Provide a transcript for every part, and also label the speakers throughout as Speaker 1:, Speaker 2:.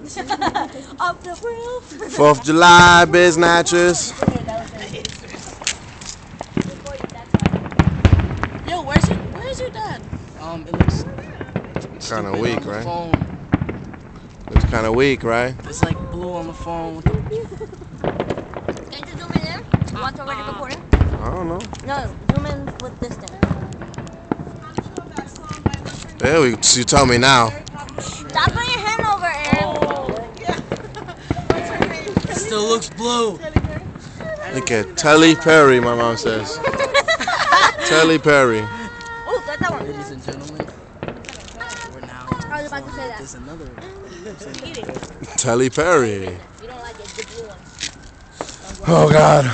Speaker 1: Off the roof.
Speaker 2: 4th of July, biz natchez.
Speaker 1: Yo, where's your dad?
Speaker 3: It looks
Speaker 2: Kind of
Speaker 3: stupid
Speaker 2: weak,
Speaker 3: on the
Speaker 2: right?
Speaker 3: phone.
Speaker 2: Looks kind of weak, right?
Speaker 3: It's like blue on the phone.
Speaker 1: Can you zoom in there? Watch already recording?
Speaker 2: I don't know.
Speaker 1: No, zoom in with this thing.
Speaker 2: There we. You tell me now.
Speaker 1: Stop putting your hand over it.
Speaker 3: Still looks blue.
Speaker 2: Look at Telly Perry, my mom says. Telly Perry.
Speaker 1: Oh, got that one.
Speaker 3: Ladies and gentlemen, we're now.
Speaker 1: I was about to say that.
Speaker 3: There's another.
Speaker 2: Telly Perry.
Speaker 1: You don't like it, the blue one.
Speaker 2: Oh God.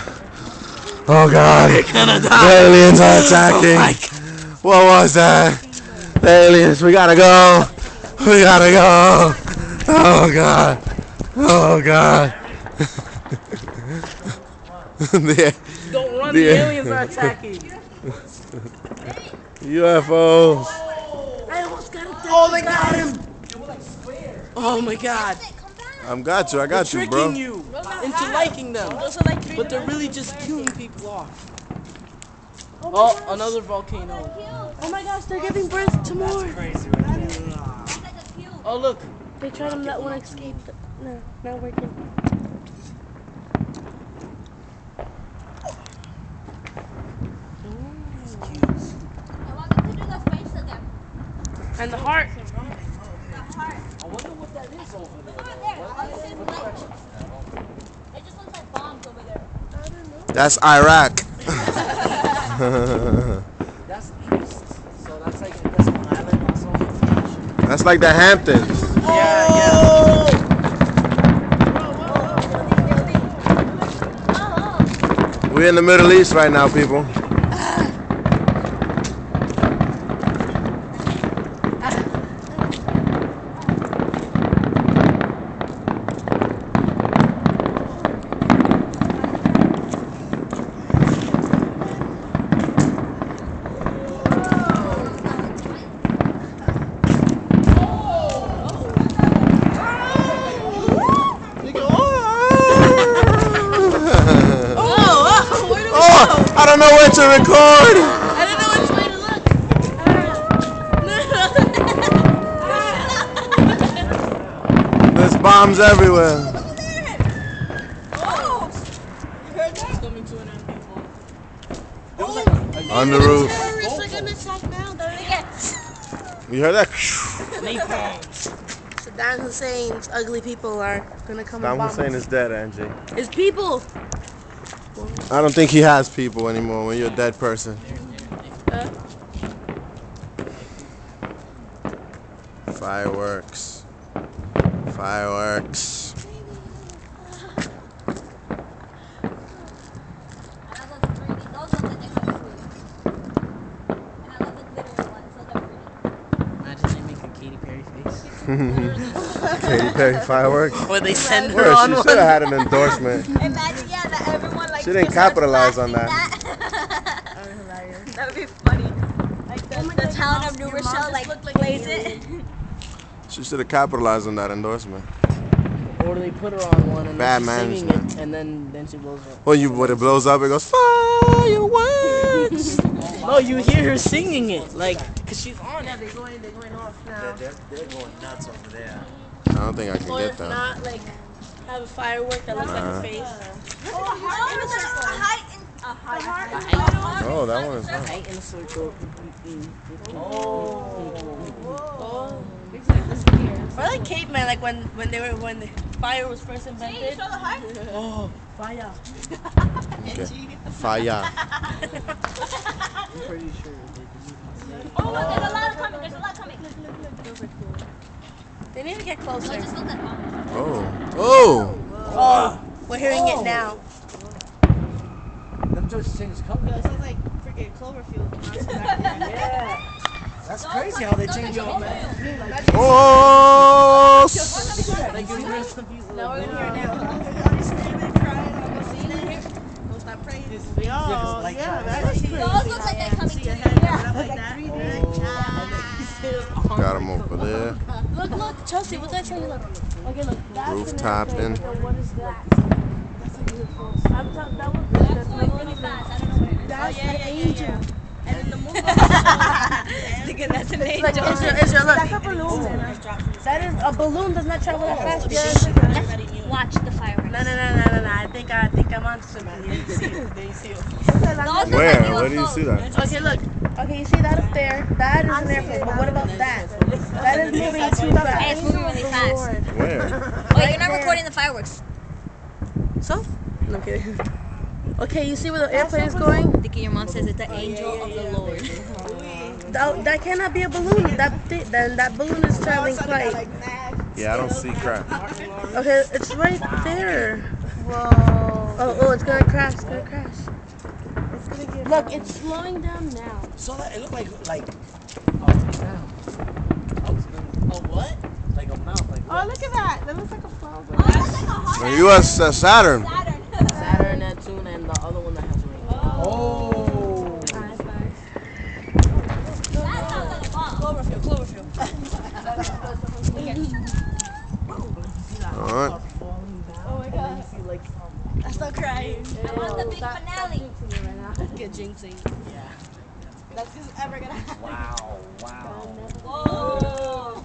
Speaker 2: Oh God. The aliens are attacking. What was that? The aliens. We gotta go. We gotta go. Oh God. Oh God.
Speaker 3: Don't run, the aliens are attacking.
Speaker 2: UFOs.
Speaker 3: I almost got it. Oh, they got him. Oh my God.
Speaker 2: I got you,
Speaker 3: Tricking
Speaker 2: bro.
Speaker 3: you into liking them. But they're really just killing people off. Oh, another volcano.
Speaker 4: Oh my gosh, they're giving birth to more.
Speaker 3: Oh, look.
Speaker 4: They tried to let one escape. No, not working. And the heart.
Speaker 3: I wonder what that is over there.
Speaker 1: It just looks like bombs over there.
Speaker 2: That's Iraq.
Speaker 3: That's east. So that's like that's an island also.
Speaker 2: That's like the Hamptons.
Speaker 3: Yeah.
Speaker 2: We're in the Middle East right now, people. I don't know where to record.
Speaker 4: I don't know which way to look.
Speaker 2: There's bombs everywhere.
Speaker 3: It's coming to an end, people.
Speaker 2: On the roof. You heard that?
Speaker 4: Saddam Hussein's ugly people are gonna come and
Speaker 2: Saddam
Speaker 4: bomb
Speaker 2: Hussein
Speaker 4: us.
Speaker 2: is dead, Angie.
Speaker 4: It's people.
Speaker 2: I don't think he has people anymore when you're a dead person. Fireworks. Fireworks.
Speaker 3: Imagine they make a Katy Perry face.
Speaker 2: Katy Perry fireworks.
Speaker 3: Or they send her
Speaker 2: Well,
Speaker 3: on
Speaker 2: she
Speaker 3: one.
Speaker 2: should have had an endorsement.
Speaker 1: Imagine, yeah, that everyone like.
Speaker 2: She didn't capitalize on that.
Speaker 1: That would be funny. Like the town of New Rochelle like plays it.
Speaker 2: She should have capitalized on that endorsement.
Speaker 3: Or they put her on one and
Speaker 2: Bad
Speaker 3: then she's singing
Speaker 2: management.
Speaker 3: it, and then she blows up.
Speaker 2: When it blows up, it goes fireworks.
Speaker 3: No, you hear her singing it, like, cause she's on it.
Speaker 4: They're going off now.
Speaker 5: They're going nuts over there.
Speaker 2: I don't think I can
Speaker 4: Or
Speaker 2: get
Speaker 4: if
Speaker 2: that.
Speaker 4: not, like have a firework that looks like a face.
Speaker 2: Oh, that one is nice.
Speaker 3: Right in a circle.
Speaker 4: Or like caveman, like when the fire was first invented.
Speaker 3: Oh, fire.
Speaker 2: Okay. Fire.
Speaker 3: I'm pretty sure they
Speaker 1: Oh, look, there's a lot coming. There's a lot coming.
Speaker 4: They need to get closer.
Speaker 1: Just look at them.
Speaker 2: Oh. Oh.
Speaker 4: Oh, we're hearing it now.
Speaker 5: Them just things coming.
Speaker 4: It sounds like freaking Cloverfield.
Speaker 5: Yeah. That's crazy how they change your man.
Speaker 2: Oh.
Speaker 3: like you hear some people.
Speaker 4: Now we're gonna hear it now. Don't stop praying.
Speaker 1: Those look like they're coming to you. Yeah.
Speaker 2: Got him over there.
Speaker 4: Look, Chelsea, what the gonna show you. Look. Okay, look. That's
Speaker 2: Roof
Speaker 4: an
Speaker 2: tapping.
Speaker 4: airplane, but then what is that? I'm talking. That was that's
Speaker 1: Really fast. I don't know where.
Speaker 4: That's an angel.
Speaker 1: And then the movie. Thinking that's an angel.
Speaker 4: Like Israel, look. That's a balloon. That is a balloon. Does not travel that fast.
Speaker 1: Let's watch the fireworks.
Speaker 4: No. I think I'm on something. You see it.
Speaker 2: Where? Where do you see that?
Speaker 4: Okay, look. Okay, you see that up there? That is an airplane. But what about that? That is moving too
Speaker 1: Hey,
Speaker 4: fast.
Speaker 1: it's moving really fast.
Speaker 2: Where?
Speaker 1: Wait, you're not recording the fireworks.
Speaker 4: So? No, I'm kidding. Okay, you see where the airplane is going?
Speaker 1: Thinking your mom says it's the angel of the Lord.
Speaker 4: That cannot be a balloon. Then that balloon is traveling quite.
Speaker 2: Yeah, I don't see crap.
Speaker 4: Okay, it's right there. Whoa. Oh, it's gonna crash. It's gonna crash. Look, it's slowing down now.
Speaker 5: So that it looked like
Speaker 3: what?
Speaker 5: like a mouth, like
Speaker 6: Oh, look at that. That looks like a flower.
Speaker 2: The U.S. Saturn.
Speaker 3: Saturn, Neptune, and the other one that has rings.
Speaker 5: oh.
Speaker 1: That sounds like a bomb.
Speaker 4: Cloverfield.
Speaker 2: All right.
Speaker 6: Oh my god.
Speaker 1: I'm still crying. I want the big finale.
Speaker 4: Get jinxing.
Speaker 6: That's just ever gonna happen.
Speaker 5: Wow.
Speaker 1: Whoa.